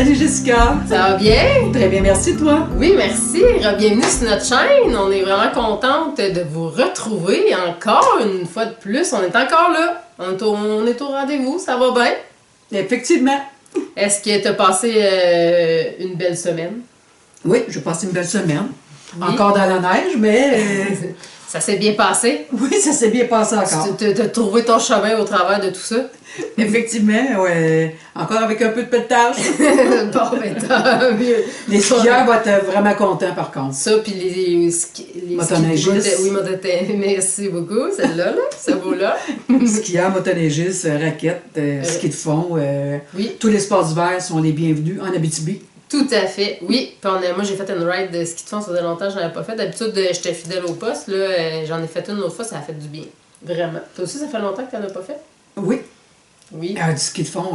Salut Jessica! Ça va bien? Très bien, merci toi! Oui, merci. Bienvenue sur notre chaîne. On est vraiment contente de vous retrouver encore une fois de plus. On est encore là. On est au rendez-vous. Ça va bien? Effectivement. Est-ce que tu as passé une belle semaine? Oui, j'ai passé une belle semaine. Oui. Encore dans la neige, mais Ça s'est bien passé? oui, ça s'est bien passé encore. Tu as trouvé ton chemin au travers de tout ça? Effectivement, ouais. Encore avec un peu de pelletage. Bon, ben tant mieux. Les skieurs vont être vraiment contents par contre. Ça, puis les Motoneigistes. Oui, merci beaucoup. Celle-là, là, ça vaut-là. Skieurs, motoneigistes, raquettes, ski de fond. Oui. Tous les sports d'hiver sont les bienvenus en Abitibi. Tout à fait, oui. Puis moi, j'ai fait une ride de ski de fond, ça faisait longtemps que je n'en avais pas fait. D'habitude, j'étais fidèle au poste. Là, j'en ai fait une autre fois, ça a fait du bien. Vraiment. Toi aussi, ça fait longtemps que tu n'en as pas fait? Oui. Oui. Du ski de fond,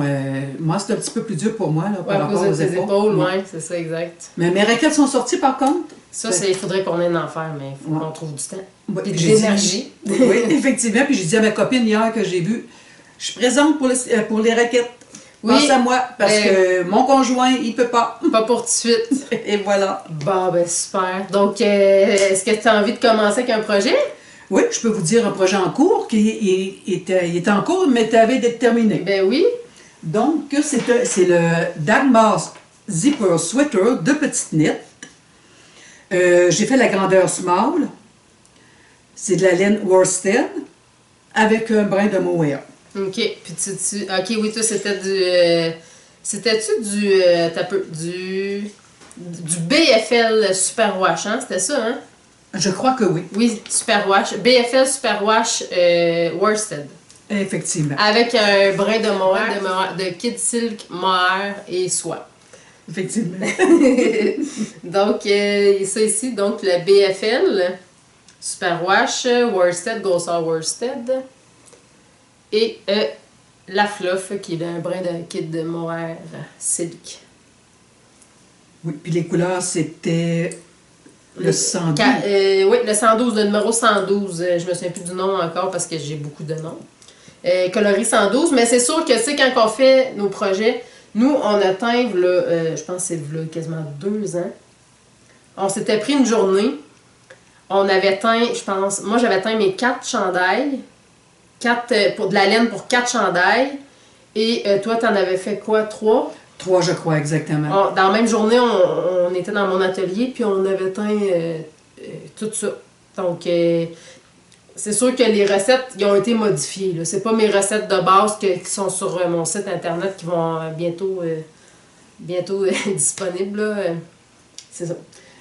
moi, c'est un petit peu plus dur pour moi là, par Ouais, rapport aux tes épaules. ouais, c'est ça, exact. Mais mes raquettes sont sorties par contre. Ça, il faudrait qu'on ait en faire, mais il faut qu'on trouve du temps. Ouais, Puis de j'ai dit- l'énergie. Oui, effectivement. Puis j'ai dit à ma copine hier que j'ai vu, je suis présente pour les raquettes. Oui, Pense à moi, parce que mon conjoint, il peut pas. Pas pour tout de suite. Et voilà. Bon, ben super. Donc, est-ce que tu as envie de commencer avec un projet? Oui, je peux vous dire un projet en cours qui est en cours, mais tu avais d'être terminé. Ben oui. Donc, c'est le Dagmar Zipper Sweater de petite knit. J'ai fait la grandeur small. C'est de la laine worsted avec un brin de mohair. OK. Puis OK, oui, toi, c'était du... c'était-tu du BFL Superwash, hein? C'était ça, hein? Je crois que oui, Oui, Superwash. BFL Superwash Worsted. effectivement. Avec un brin de mohair, de Kid Silk, mohair et soie. Effectivement. Donc, ça ici, donc le BFL Superwash Worsted, Grosseur Worsted. Et la fluff, qui est un brin de Kid de mohair silk. Oui, puis les couleurs, c'était le 112. Oui, le 112, le numéro 112. Je me souviens plus du nom encore parce que j'ai beaucoup de noms. Coloris 112, mais c'est sûr que, tu sais, quand on fait nos projets, nous, on a teint, je pense que c'est quasiment 2 ans. On s'était pris une journée. On avait teint, je pense, moi j'avais teint mes 4 chandails. Pour de la laine pour 4 chandails. Et toi, t'en avais fait quoi? 3? 3, je crois, exactement. Dans la même journée, on était dans mon atelier, puis on avait teint tout ça. Donc, c'est sûr que les recettes, ils ont été modifiées. Là. C'est pas mes recettes de base qui sont sur mon site internet qui vont bientôt disponibles. Là. C'est ça.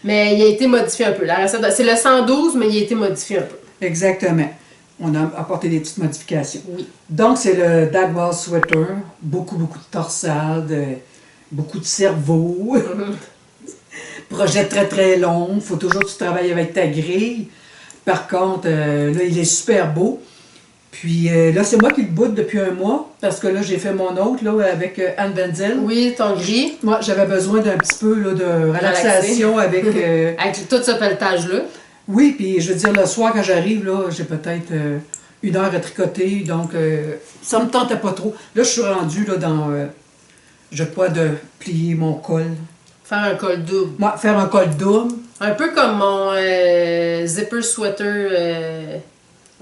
Mais il a été modifié un peu. La recette, c'est le 112, mais il a été modifié un peu. Exactement. On a apporté des petites modifications. Oui. Donc, c'est le Dagmar Sweater. Beaucoup, beaucoup de torsade, beaucoup de cerveau. Projet très, très long. Il faut toujours que tu travailles avec ta grille. Par contre, là, il est super beau. Puis là, c'est moi qui le boude depuis un mois, parce que là, j'ai fait mon autre là, avec Anne Benzel. Oui, ton gris. Moi, j'avais besoin d'un petit peu là, de relaxation avec... Avec tout ce pelletage-là. Oui, puis je veux dire, le soir, quand j'arrive, là, j'ai peut-être 1 heure à tricoter, donc ça me tentait pas trop. Là, je suis rendue là, dans, je crois, de plier mon col. Faire un col double. Moi, faire un col double. Un peu comme mon zipper sweater.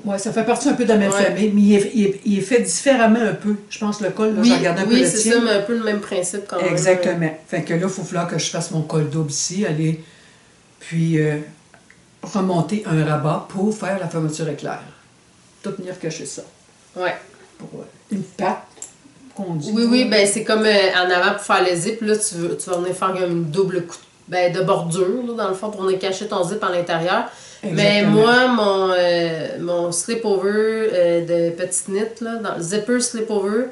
Oui, ça fait partie un peu de la même famille, mais il est fait différemment un peu. Je pense le col, là, Oui, j'ai regardé un peu oui, le c'est tien. ça, mais un peu le même principe quand même. Exactement. Fait que là, il faut falloir que je fasse mon col double ici, aller, puis remonter un rabat pour faire la fermeture éclair. Tout venir cacher ça. Ouais. Pour une patte qu'on dit. Oui, ben c'est comme en avant pour faire le zip, là, tu vas venir faire comme une double de bordure, là, dans le fond, pour venir cacher ton zip à l'intérieur. Mais moi, mon slip-over de petite knit, là, dans le zipper slip-over,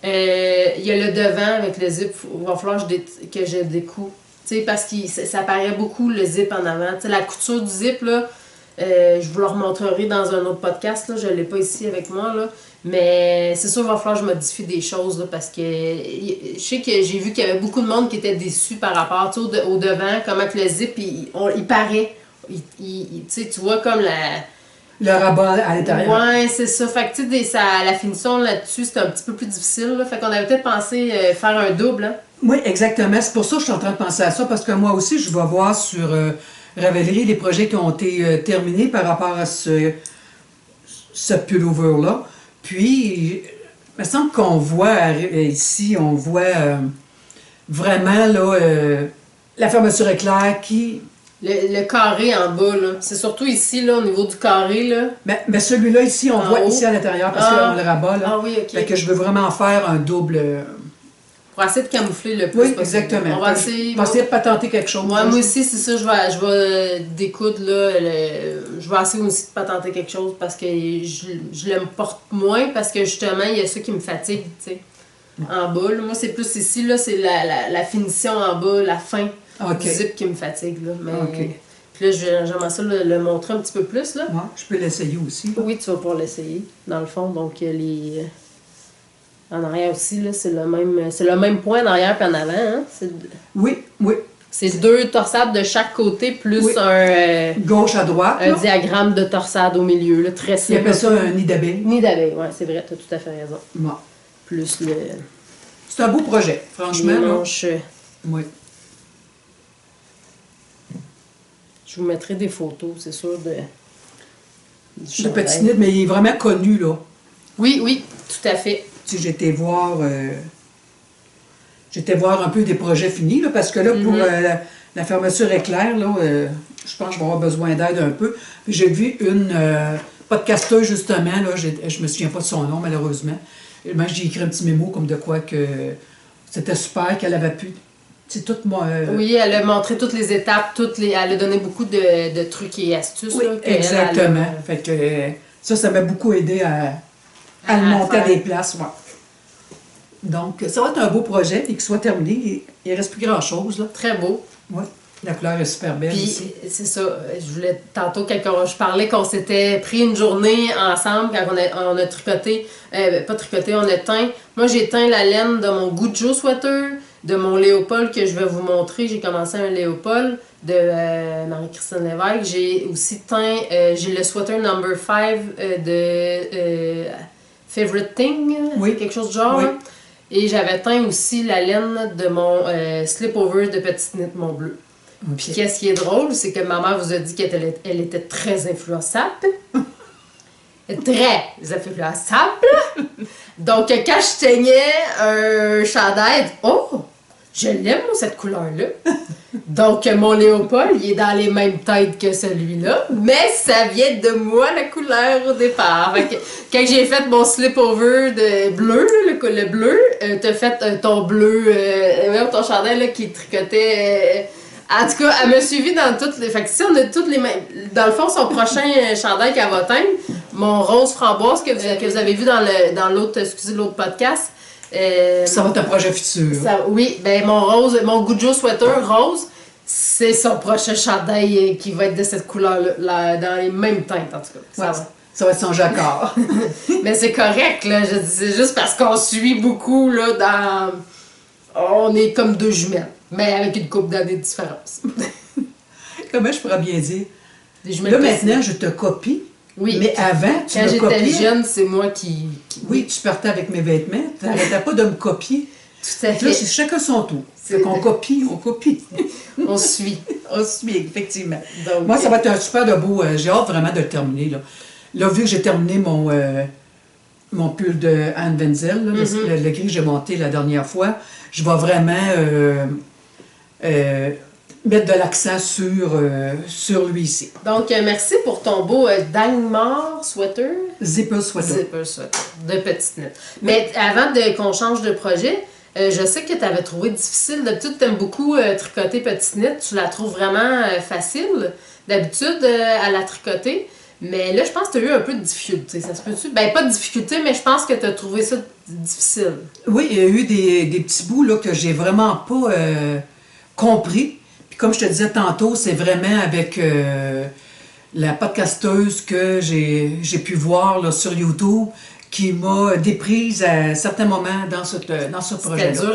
il y a le devant avec le zip, il va falloir que je découpe. Tu sais, parce que ça paraît beaucoup le zip en avant. Tu sais, la couture du zip, là, je vous le remontrerai dans un autre podcast, là, je ne l'ai pas ici avec moi, là. Mais c'est sûr qu'il va falloir que je modifie des choses, là, parce que je sais que j'ai vu qu'il y avait beaucoup de monde qui était déçu par rapport, tu sais, au devant, comment que le zip, il paraît. Tu sais, tu vois comme le rabat à l'intérieur. Ouais, c'est ça. Fait que tu sais, la finition là-dessus, c'était un petit peu plus difficile, là. Fait qu'on avait peut-être pensé faire un double, hein. Oui, exactement. C'est pour ça que je suis en train de penser à ça, parce que moi aussi, je vais voir sur Ravelry les projets qui ont été terminés par rapport à ce pullover-là. Puis, il me semble qu'on voit ici, on voit vraiment là, la fermeture éclair qui... Le carré en bas, là. C'est surtout ici, là, au niveau du carré, là. Mais celui-là ici, on voit haut. ici à l'intérieur, parce qu'on le rabat, là. Ah oui, OK. Fait que je veux vraiment faire un double... Pour essayer de camoufler le plus Oui, possible. exactement. On va essayer... Je vais essayer de patenter quelque chose. Moi aussi, c'est ça, je vais découdre, là, je vais essayer aussi de patenter quelque chose parce que je le porte moins parce que justement, il y a ça qui me fatigue, tu sais, en bas. Là. Moi, c'est plus ici, là, c'est la finition en bas, la fin du zip qui me fatigue, là. Mais, puis là, j'aimerais ça le montrer un petit peu plus, là. Ouais, je peux l'essayer aussi. Oui, tu vas pouvoir l'essayer, dans le fond. Donc, en arrière aussi, là, c'est le même point en arrière puis en avant, hein? Oui, oui. C'est 2 torsades de chaque côté, plus un... gauche à droite. Un diagramme de torsade au milieu, là, très simple. Il appelle ça un nid d'abeille. Nid d'abeille, oui, c'est vrai, tu as tout à fait raison. Bon. Plus c'est un beau projet, franchement. Les manches. Oui. Je vous mettrai des photos, c'est sûr, de Petit-Nid, mais il est vraiment connu, là. Oui, oui, tout à fait. Tu sais, j'étais voir un peu des projets finis, là, parce que là, pour la fermeture éclair, là, je pense que je vais avoir besoin d'aide un peu. Puis j'ai vu une podcasteuse, justement, là, je me souviens pas de son nom, malheureusement. Et moi, j'ai écrit un petit mémo comme de quoi que c'était super, qu'elle avait pu... C'est tout moi. Oui, elle a montré toutes les étapes, elle a donné beaucoup de trucs et astuces. Oui, là, exactement. Fait que ça m'a beaucoup aidé à le monter à des places. Ouais. Donc, ça va être un beau projet, et qu'il soit terminé. Il ne reste plus grand-chose. Très beau. Oui, la couleur est super belle. Puis, aussi. c'est ça, je voulais tantôt, je parlais qu'on s'était pris une journée ensemble quand on a tricoté, pas tricoté, on a teint. Moi, j'ai teint la laine de mon Goujo sweater, de mon Léopold que je vais vous montrer. J'ai commencé un Léopold de Marie-Christine Lévesque. J'ai aussi teint, j'ai le sweater number 5 de Favorite Thing, quelque chose du genre. Oui. Et j'avais teint aussi la laine de mon slip-over de Petite Knit, mon bleu. Puis qu'est-ce qui est drôle, c'est que ma mère vous a dit qu'elle était très influençable. Très influençable. Donc, quand je teignais un chandail, oh, je l'aime, cette couleur-là. Donc, mon Léopold, il est dans les mêmes têtes que celui-là, mais ça vient de moi, la couleur, au départ. Fait que, quand j'ai fait mon slip-over de bleu, le bleu, t'as fait ton bleu, ton chandail là, qui tricotait... en tout cas, elle m'a suivi dans toutes les... Fait que si on a toutes les mêmes... Dans le fond, son prochain chandail qu'elle va teindre, mon rose framboise que vous avez vu dans l'autre podcast, ça va être un projet futur. Oui, ben mon Goujo sweater rose, c'est son prochain chandail qui va être de cette couleur-là, dans les mêmes teintes en tout cas. Ça va être son jacquard. Mais c'est correct, là. C'est juste parce qu'on suit beaucoup, là, dans... On est comme 2 jumelles, mais avec une couple d'années de différence. Comment je pourrais bien dire? Des jumelles là, maintenant, je te copie. Oui. Mais avant, tu me copiais. Quand j'étais jeune, c'est moi qui... Oui, tu partais avec mes vêtements. Tu n'arrêtais pas de me copier. Tout à fait. Là, c'est chacun son tour. Fait qu'on copie, on copie. On suit. On suit, effectivement. Donc, moi, ça va être un super de beau... j'ai hâte vraiment de le terminer, là, vu que j'ai terminé mon pull de Anne Wenzel, là, le gris que j'ai monté la dernière fois, je vais vraiment mettre de l'accent sur lui ici. Donc, merci pour ton beau Dagmar sweater. Zipper sweater. Zipper sweater, de Petite Knit. Mais avant qu'on change de projet, je sais que tu avais trouvé difficile. D'habitude, tu aimes beaucoup tricoter Petite Knit. Tu la trouves vraiment facile, d'habitude, à la tricoter. Mais là, je pense que tu as eu un peu de difficulté. Ça se peut-tu? Ben, pas de difficulté, mais je pense que tu as trouvé ça difficile. Oui, il y a eu des petits bouts là, que j'ai vraiment pas compris. Puis comme je te disais tantôt, c'est vraiment avec la podcasteuse que j'ai pu voir là, sur YouTube qui m'a déprise à certains moments dans ce projet-là. C'était dur.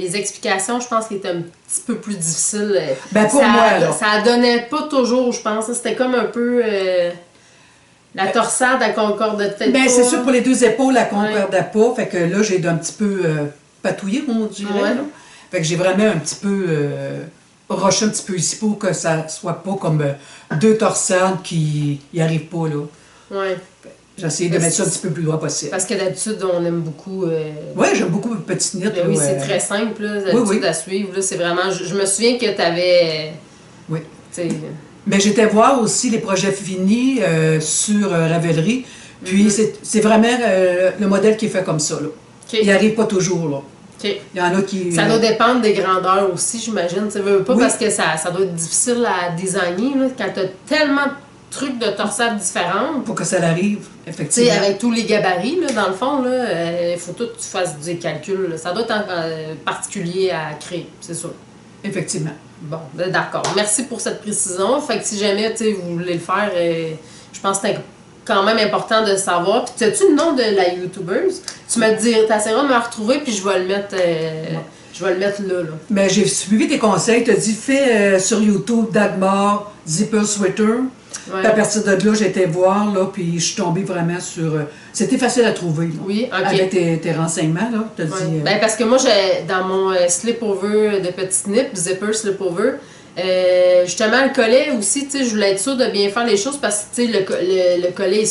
Les explications, je pense, qui étaient un petit peu plus difficiles. Ben, pour moi, là. Ça donnait pas toujours, je pense. C'était comme un peu... la torsade, elle concorde peut-être pas. C'est sûr, pour les 2 épaules, elle concordait pas. Fait que là, j'ai un petit peu patouillé, on dirait. Ouais. Fait que j'ai vraiment un petit peu rushé un petit peu ici pour que ça soit pas comme deux torsades qui n'y arrivent pas, là. Ouais. J'ai essayé de mettre ça un petit peu plus droit possible. Parce que d'habitude, on aime beaucoup... Oui, j'aime beaucoup Petite Knit. Ben oui, c'est très simple, là, d'habitude à suivre. Là, c'est vraiment... Je me souviens que tu avais... Oui. Mais j'étais voir aussi les projets finis sur Ravelry. Puis c'est vraiment le modèle qui est fait comme ça, là. Okay. Il n'arrive pas toujours, là. Okay. Il y en a qui... Ça doit dépendre des grandeurs aussi, j'imagine. Tu veux pas Oui. parce que ça doit être difficile à designer, là, quand tu as tellement de trucs de torsades différentes. Pour que ça arrive, Tu effectivement. sais, avec tous les gabarits, là, dans le fond, il faut tout que tu fasses des calculs. Là. Ça doit être particulier à créer, c'est sûr. Effectivement. Bon, d'accord. Merci pour cette précision. Fait que si jamais vous voulez le faire, je pense que c'est quand même important de savoir. Puis, as-tu le nom de la YouTubeuse? Tu me dis, t'essaieras de me retrouver, puis je vais le mettre, là. Mais j'ai suivi tes conseils. Tu as dit, fais sur YouTube Dagmar Zipper Sweater. Ouais. Puis à partir de là, j'ai été voir, là, puis je suis tombée vraiment sur... c'était facile à trouver, là. Oui, OK. Avec tes renseignements, là. T'as dit, Ben, parce que moi, dans mon slip-over de Petite Knit, Zipper Slip-over, justement, le collet aussi, tu sais, je voulais être sûre de bien faire les choses parce que, tu sais, le collet, il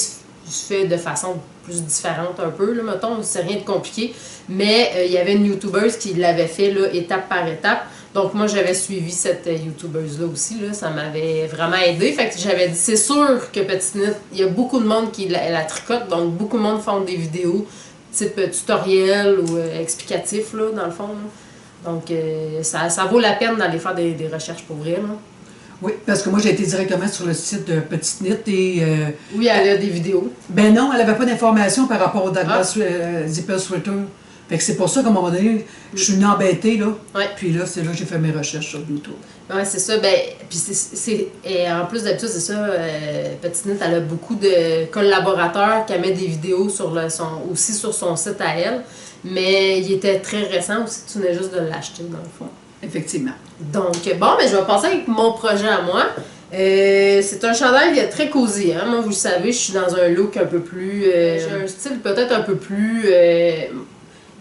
se fait de façon plus différente un peu, là, mettons, c'est rien de compliqué. Mais il y avait une YouTubeuse qui l'avait fait, là, étape par étape. Donc, moi, j'avais suivi cette YouTubeuse-là aussi, là, ça m'avait vraiment aidé. Fait que j'avais dit, c'est sûr que Petite Knit, il y a beaucoup de monde qui la tricote, donc beaucoup de monde font des vidéos type tutoriel ou explicatif, là, dans le fond. Là. Donc, ça vaut la peine d'aller faire des recherches pour vrai, là. Oui, parce que moi, j'ai été directement sur le site de Petite Knit et... oui, elle a des vidéos. Ben non, elle n'avait pas d'informations par rapport au Dagmar Zipper Sweater. Fait que c'est pour ça qu'à un moment donné, je suis venue embêtée, là. Ouais. Puis là, c'est là que j'ai fait mes recherches sur YouTube. Oui, c'est ça. Ben, puis et en plus d'habitude, c'est ça, Petite Knit, elle a beaucoup de collaborateurs qui met des vidéos aussi sur son site à elle. Mais il était très récent aussi, tu venais juste de l'acheter, dans le fond. Effectivement. Donc, bon, mais je vais passer avec mon projet à moi. C'est un chandail très cosy. Hein? Moi, vous le savez, je suis dans un look un peu plus... j'ai un style peut-être un peu plus...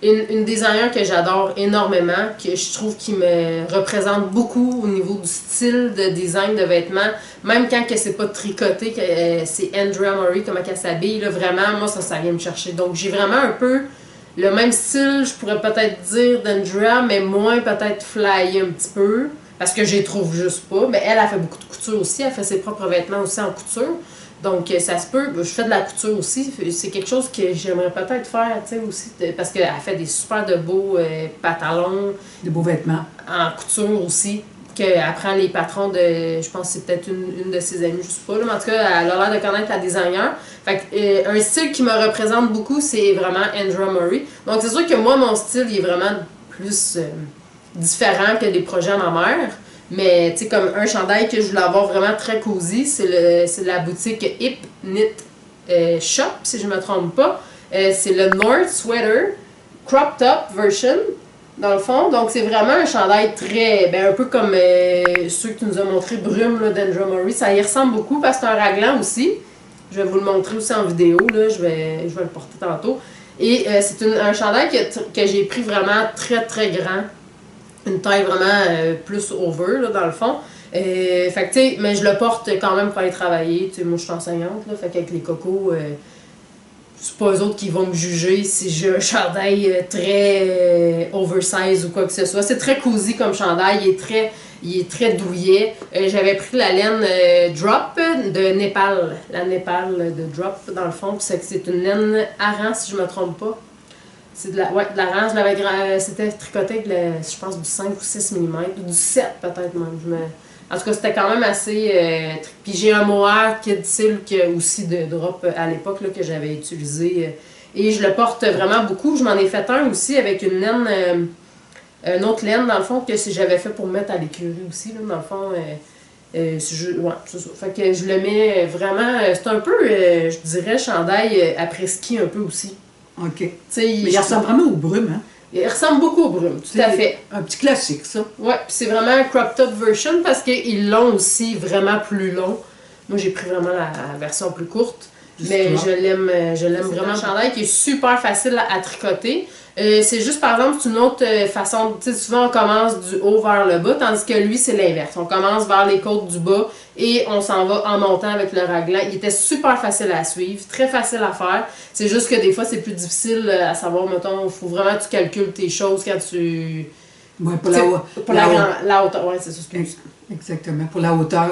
Une designer que j'adore énormément, que je trouve qui me représente beaucoup au niveau du style de design de vêtements, même quand que c'est pas tricoté, que c'est Andrea Murray, comment elle s'habille, là, vraiment, moi, ça vient me chercher. Donc, j'ai vraiment un peu le même style, je pourrais peut-être dire d'Andrea, mais moins peut-être flyé un petit peu, parce que je les trouve juste pas. Mais elle a fait beaucoup de couture aussi, elle fait ses propres vêtements aussi en couture. Donc, ça se peut. Je fais de la couture aussi. C'est quelque chose que j'aimerais peut-être faire, tu sais, aussi. Parce qu'elle fait des super de beaux pantalons. Des beaux vêtements. En couture aussi. Qu'elle prend les patrons de... Je pense que c'est peut-être une de ses amies, je sais pas. Là, mais en tout cas, elle a l'air de connaître la designer. Fait que, un style qui me représente beaucoup, c'est vraiment Andrea Murray. Donc, c'est sûr que moi, mon style, il est vraiment plus différent que les projets à ma mère. Mais, tu sais, comme un chandail que je voulais avoir vraiment très cosy, c'est la boutique Hip Knit Shop, si je ne me trompe pas. C'est le North Sweater Crop Top Version, dans le fond. Donc, c'est vraiment un chandail très, un peu comme ceux que tu nous as montré, Brume, d'Andrea Murray. Ça y ressemble beaucoup parce que c'est un raglan aussi. Je vais vous le montrer aussi en vidéo, là. Je vais le porter tantôt. Et c'est un chandail que j'ai pris vraiment très, très grand. Une taille vraiment plus over, là, dans le fond. Fait que, tu sais, mais je le porte quand même pour aller travailler. Tu sais, moi, je suis enseignante, là. Fait qu'avec les cocos, c'est pas eux autres qui vont me juger si j'ai un chandail très oversize ou quoi que ce soit. C'est très cosy comme chandail. Il est très douillet. J'avais pris la laine Drop de Népal. La Népal de Drop, dans le fond. C'est une laine Aran, si je me trompe pas. C'est de la rance, c'était tricoté avec, je pense, du 5 ou 6 mm, ou du 7 peut-être même. En tout cas, c'était quand même assez... Puis j'ai un mohair Kid Silk aussi de Drop à l'époque que j'avais utilisé. Et je le porte vraiment beaucoup. Je m'en ai fait un aussi avec une laine, une autre laine dans le fond, que j'avais fait pour mettre à l'écurie aussi, là, dans le fond. Ouais, c'est ça. Fait que je le mets vraiment... c'est un peu, je dirais, chandail après-ski un peu aussi. OK. Mais il ressemble vraiment au Brume, hein? Il ressemble beaucoup au Brume, tout à fait. Un petit classique, ça. Ouais, puis c'est vraiment un crop top version parce qu'ils l'ont aussi vraiment plus long. Moi, j'ai pris vraiment la version plus courte. Mais je l'aime vraiment. Un chandail qui est super facile à tricoter. C'est juste, par exemple, c'est une autre façon. Tu sais, souvent, on commence du haut vers le bas, tandis que lui, c'est l'inverse. On commence vers les côtes du bas et on s'en va en montant avec le raglan. Il était super facile à suivre, très facile à faire. C'est juste que des fois, c'est plus difficile à savoir, mettons, il faut vraiment que tu calcules tes choses quand tu... Oui, pour la hauteur, ouais, c'est ça, excuse. Exactement, pour la hauteur,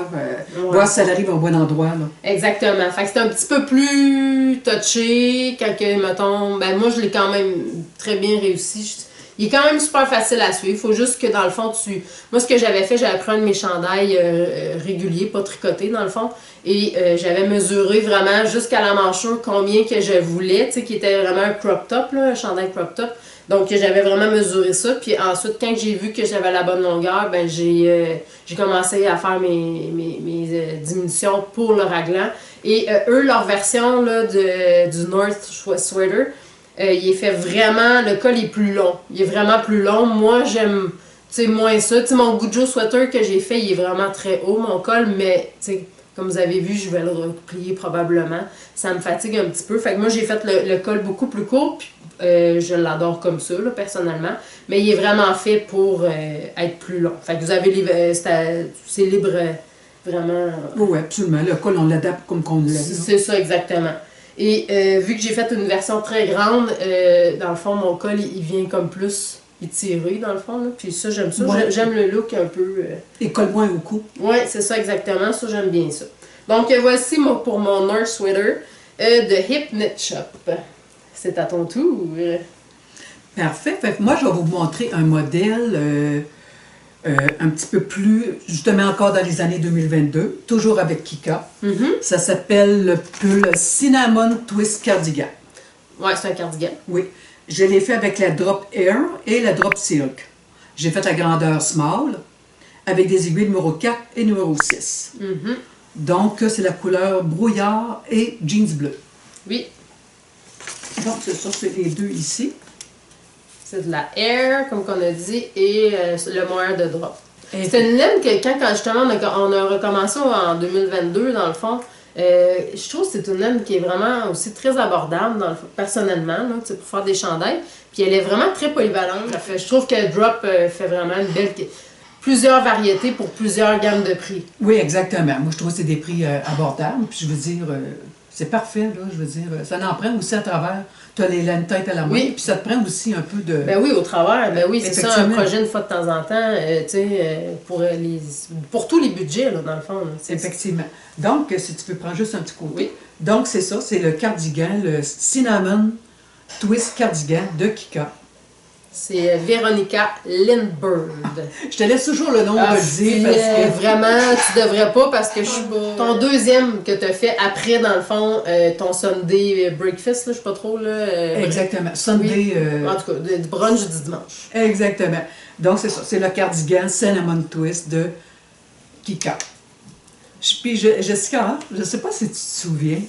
voir si ça arrive au bon endroit. Là. Exactement. Fait que c'est un petit peu plus touché quand que, mettons, ben moi je l'ai quand même très bien réussi. Il est quand même super facile à suivre. Il faut juste que dans le fond, moi ce que j'avais fait, j'avais pris un de mes chandails réguliers, pas tricotés dans le fond, et j'avais mesuré vraiment jusqu'à la manchure combien que je voulais, tu sais, qui était vraiment un crop top, là, un chandail crop top. Donc, j'avais vraiment mesuré ça. Puis ensuite, quand j'ai vu que j'avais la bonne longueur, ben j'ai commencé à faire mes diminutions pour le raglan. Et eux, leur version là, du North Sweater, il est fait vraiment... Le col est plus long. Il est vraiment plus long. Moi, j'aime moins ça. T'sais, mon Gujo Sweater que j'ai fait, il est vraiment très haut, mon col. Mais, comme vous avez vu, je vais le replier probablement. Ça me fatigue un petit peu. Fait que moi, j'ai fait le col beaucoup plus court. Puis, je l'adore comme ça, là, personnellement. Mais il est vraiment fait pour être plus long. Fait que vous avez c'est libre, vraiment. Oui, absolument. Le col, on l'adapte comme qu'on l'aime. C'est ça, exactement. Et vu que j'ai fait une version très grande, dans le fond, mon col, il vient comme plus étiré, dans le fond. Là. Puis ça, j'aime ça. Ouais. J'aime le look un peu... Et colle moins au cou. Oui, c'est ça, exactement. Ça, j'aime bien ça. Donc, voici pour mon North Sweater de Hip Knit Shop. C'est à ton tour. Parfait. Fait que moi, je vais vous montrer un modèle un petit peu plus, justement encore dans les années 2022, toujours avec Kika. Mm-hmm. Ça s'appelle le pull Cinnamon Twist Cardigan. Oui, c'est un cardigan. Oui. Je l'ai fait avec la Drop Air et la Drop Silk. J'ai fait la grandeur small avec des aiguilles numéro 4 et numéro 6. Mm-hmm. Donc, c'est la couleur brouillard et jeans bleu. Oui. Donc, c'est ça, c'est les deux ici. C'est de la Air, comme on a dit, et le mohair de drop. C'est une laine que quand justement on a recommencé en 2022, dans le fond, je trouve que c'est une laine qui est vraiment aussi très abordable, personnellement, là, pour faire des chandails. Puis elle est vraiment très polyvalente. Je trouve que Drop fait vraiment une belle... Plusieurs variétés pour plusieurs gammes de prix. Oui, exactement. Moi, je trouve que c'est des prix abordables. Puis je veux dire... c'est parfait, là, je veux dire. Ça en prend aussi à travers. Tu as les laines tête à la main, oui. Puis ça te prend aussi un peu de... Ben oui, au travers. Ben oui, c'est ça, un projet une fois de temps en temps, tu sais, pour tous les budgets, là, dans le fond. Là, effectivement. Donc, si tu peux prendre juste un petit côté. Oui. Donc, c'est ça, c'est le cardigan, le Cinnamon Twist Cardigan de Kika. C'est Véronica Lindbergh. Je te laisse toujours le nom de le dire. Parce que... Vraiment, tu devrais pas parce que je suis ton deuxième que tu as fait après, dans le fond, ton Sunday breakfast, là, je sais pas trop. Là, exactement. Sunday. Oui. En tout cas, du brunch du dimanche. Exactement. Donc, c'est ça. C'est le cardigan Cinnamon Twist de Kika. Puis, Jessica, hein, je sais pas si tu te souviens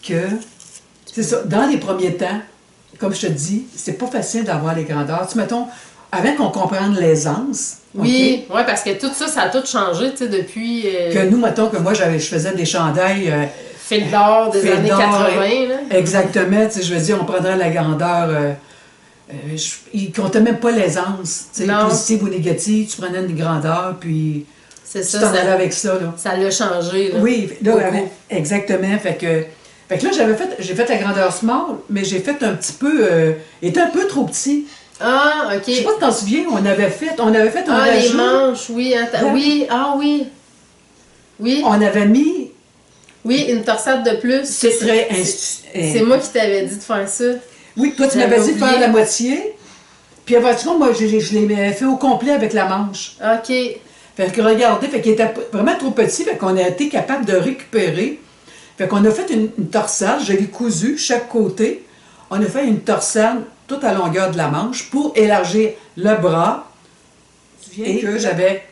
que, c'est ça, dans les premiers temps, comme je te dis, c'est pas facile d'avoir les grandeurs. Tu mettons, avant qu'on comprenne l'aisance. Oui, okay, ouais, parce que tout ça, ça a tout changé, tu sais, depuis... Que nous, mettons, que moi, je faisais des chandails... Fil d'or des années 80, là. Exactement, tu sais, je veux dire, on prendrait la grandeur... ils comptaient même pas l'aisance, tu sais, positive ou négative, tu prenais une grandeur, puis... C'est ça, tu t'en allais avec ça, là. Ça l'a changé, là. Oui, là, exactement, fait que là, j'ai fait la grandeur small, mais j'ai fait un petit peu... il était un peu trop petit. Ah, OK. Je sais pas si tu t'en souviens, on avait fait un les manches, oui. Oui, oui. Oui. On avait mis... Oui, une torsade de plus. C'est moi qui t'avais dit de faire ça. Oui, toi, tu m'avais dit de faire la moitié. Puis après tout, moi, je l'ai fait au complet avec la manche. OK. Fait que regardez, fait qu'il était vraiment trop petit, fait qu'on a été capable de récupérer. Fait qu'on a fait une torsade, je l'ai cousu chaque côté. On a fait une torsade toute à longueur de la manche pour élargir le bras. Et que j'avais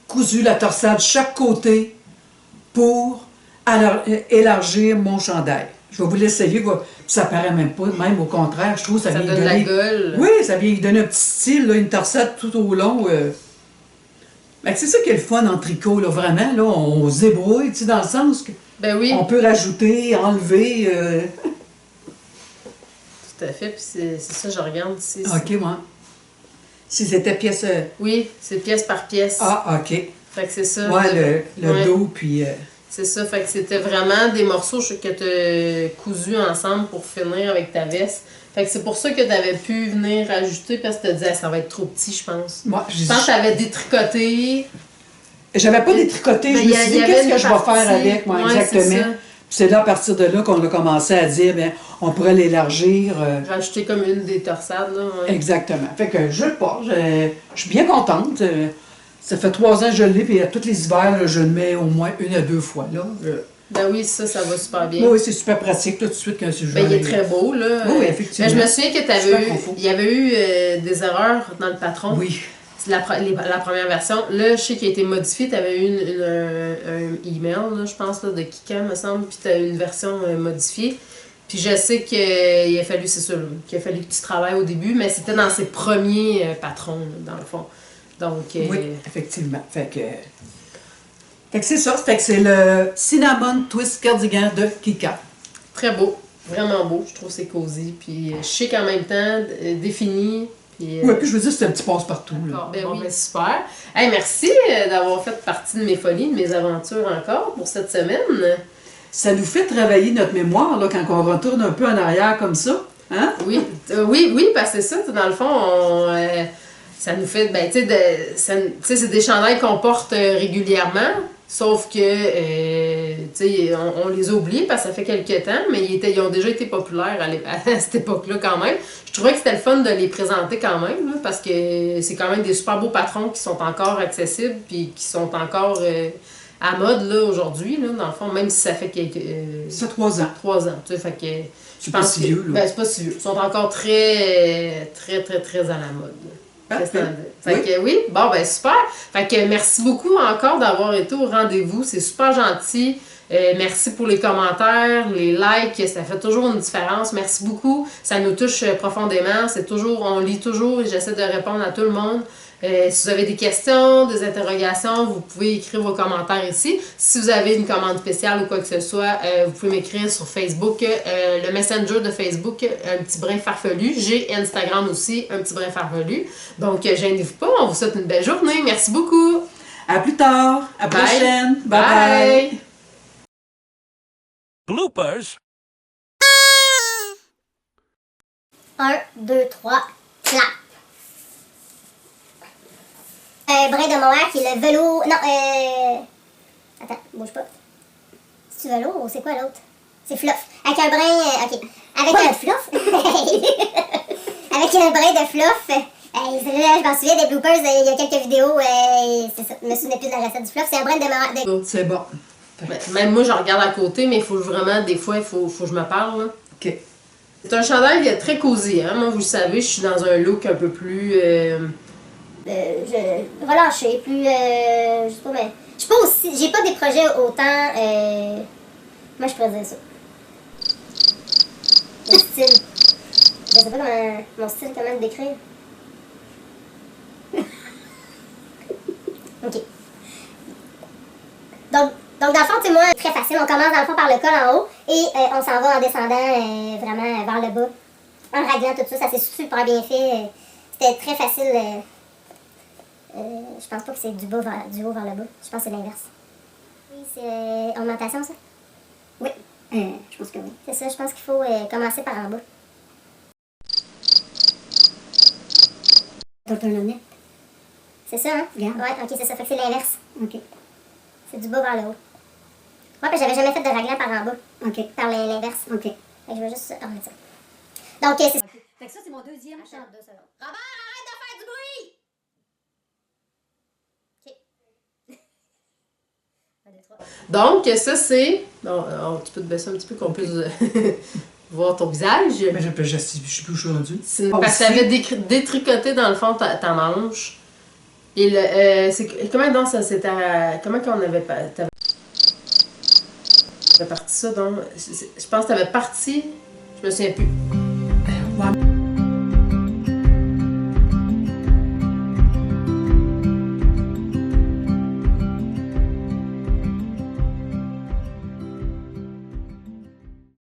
cousu la torsade chaque côté pour élargir mon chandail. Je vais vous l'essayer, ça paraît même pas, même au contraire, je trouve que ça vient donne la gueule. Oui, ça vient donner un petit style, là, une torsade tout au long. Ben, c'est ça qui est le fun en tricot, là, vraiment, là, on se débrouille, tu sais, dans le sens que Ben oui. on peut rajouter, enlever. Tout à fait, puis c'est ça, je regarde ici. OK, moi. Si c'était pièce... Oui, c'est pièce par pièce. Ah, OK. Fait que c'est ça. Ouais, le ouais. dos, puis... C'est ça, fait que c'était vraiment des morceaux que tu as cousus ensemble pour finir avec ta veste. Fait que c'est pour ça que tu avais pu venir ajouter, parce que tu te disais, ça va être trop petit, je pense. Moi, je pense que tu avais détricoté. J'avais pas détricoté, je me suis dit, qu'est-ce que je vais faire avec, moi, ouais, exactement. Puis c'est là, à partir de là, qu'on a commencé à dire, bien, on pourrait l'élargir. Rajouter comme une des torsades, là. Ouais. Exactement. Fait que je le porte, je suis bien contente. Ça fait 3 ans que je l'ai, puis à tous les hivers, là, je le mets au moins 1 à 2 fois, là. Ben oui, ça va super bien. Oui, c'est super pratique, là, tout de suite, quand c'est ben, il est très beau, là. Oui, effectivement. Mais je me souviens que il y avait eu des erreurs dans le patron. Oui. La première version. Là, je sais qu'il a été modifié. Tu avais eu un email, là, je pense, là, de Kika, me semble, puis tu as eu une version modifiée. Puis je sais qu'il a fallu, c'est ça, là, qu'il a fallu que tu travailles au début, mais c'était dans ses premiers patrons, là, dans le fond. Donc, oui, effectivement. Fait que c'est ça. Fait que c'est le Cinnamon Twist Cardigan de Kika. Très beau. Vraiment beau. Je trouve que c'est cosy. Puis chic en même temps, défini. Oui, puis je veux dire, c'est un petit passe-partout. Ben oui, ben super. Hey, merci d'avoir fait partie de mes folies, de mes aventures encore pour cette semaine. Ça nous fait travailler notre mémoire là, quand on retourne un peu en arrière comme ça. Hein? Oui, oui, parce que c'est ça. Dans le fond, ça nous fait... Ben, tu sais, c'est des chandails qu'on porte régulièrement. Sauf que, tu sais, on les a oubliés parce que ça fait quelques temps, mais ils ont déjà été populaires à cette époque-là quand même. Je trouvais que c'était le fun de les présenter quand même, là, parce que c'est quand même des super beaux patrons qui sont encore accessibles puis qui sont encore à mode là aujourd'hui, là, dans le fond, même si ça fait quelques... ça 3 ans. 3 ans, tu sais, fait que... C'est pas si vieux, là. Ben, c'est pas si vieux. Ils sont encore très à la mode, là. Fait que oui, bon ben super. Fait que merci beaucoup encore d'avoir été au rendez-vous. C'est super gentil. Merci pour les commentaires, les likes, ça fait toujours une différence. Merci beaucoup. Ça nous touche profondément. On lit toujours et j'essaie de répondre à tout le monde. Si vous avez des questions, des interrogations, vous pouvez écrire vos commentaires ici. Si vous avez une commande spéciale ou quoi que ce soit, vous pouvez m'écrire sur Facebook, le Messenger de Facebook, un petit brin farfelu. J'ai Instagram aussi, un petit brin farfelu. Donc, gênez-vous pas, on vous souhaite une belle journée. Merci beaucoup. À plus tard. À la prochaine. Bye bye. Bloopers. 1, 2, 3, clap. Brin de mohair qui est le velours. Non, attends, bouge pas. C'est velours ou c'est quoi l'autre? C'est fluff. Avec un brin. Ok. Avec un fluff. Avec un brin de fluff. Je m'en souviens des bloopers, il y a quelques vidéos. C'est ça. Je me souviens plus de la recette du fluff. C'est un brin de mohair. C'est bon. Même moi, je regarde à côté, mais il faut vraiment, des fois, il faut que je me parle. Là. OK. C'est un chandail très cosy. Hein? Moi, vous le savez, je suis dans un look un peu plus... relâché, plus... je sais pas, mais... Je suis pas aussi... J'ai pas des projets autant... Moi, je pourrais dire ça. Mon style. Je sais pas comment... Mon style, comment le décrire. OK. Donc, dans le fond, tu sais, moi, très facile. On commence dans le fond par le col en haut et on s'en va en descendant vraiment vers le bas. En raglant tout ça, ça s'est super bien fait. C'était très facile. Je pense pas que c'est du haut vers le bas. Je pense que c'est l'inverse. Oui, c'est augmentation, ça? Oui, je pense que oui. C'est ça, je pense qu'il faut commencer par en bas. D'autonomie. C'est ça, hein? Bien. Ouais, ok, c'est ça. Fait que c'est l'inverse. Ok. C'est du bas vers le haut. Ouais, puis j'avais jamais fait de raglan par en bas. Ok. Par l'inverse. Ok. Fait que je vais juste remettre ça. Donc, c'est... Okay. Fait que ça, c'est mon deuxième chant. 2 secondes. Robert, arrête de faire du bruit! OK. 1, 2, 3. Donc, ça, c'est... tu peux te baisser un petit peu qu'on puisse voir ton visage. Mais je sais plus où je suis rendu. Parce que tu avais détricoté, dans le fond, ta manche. Et comment donc ça c'était... Comment qu'on avait... T'avais parti ça, donc... Je pense que t'avais parti... Je me souviens plus. Ouais.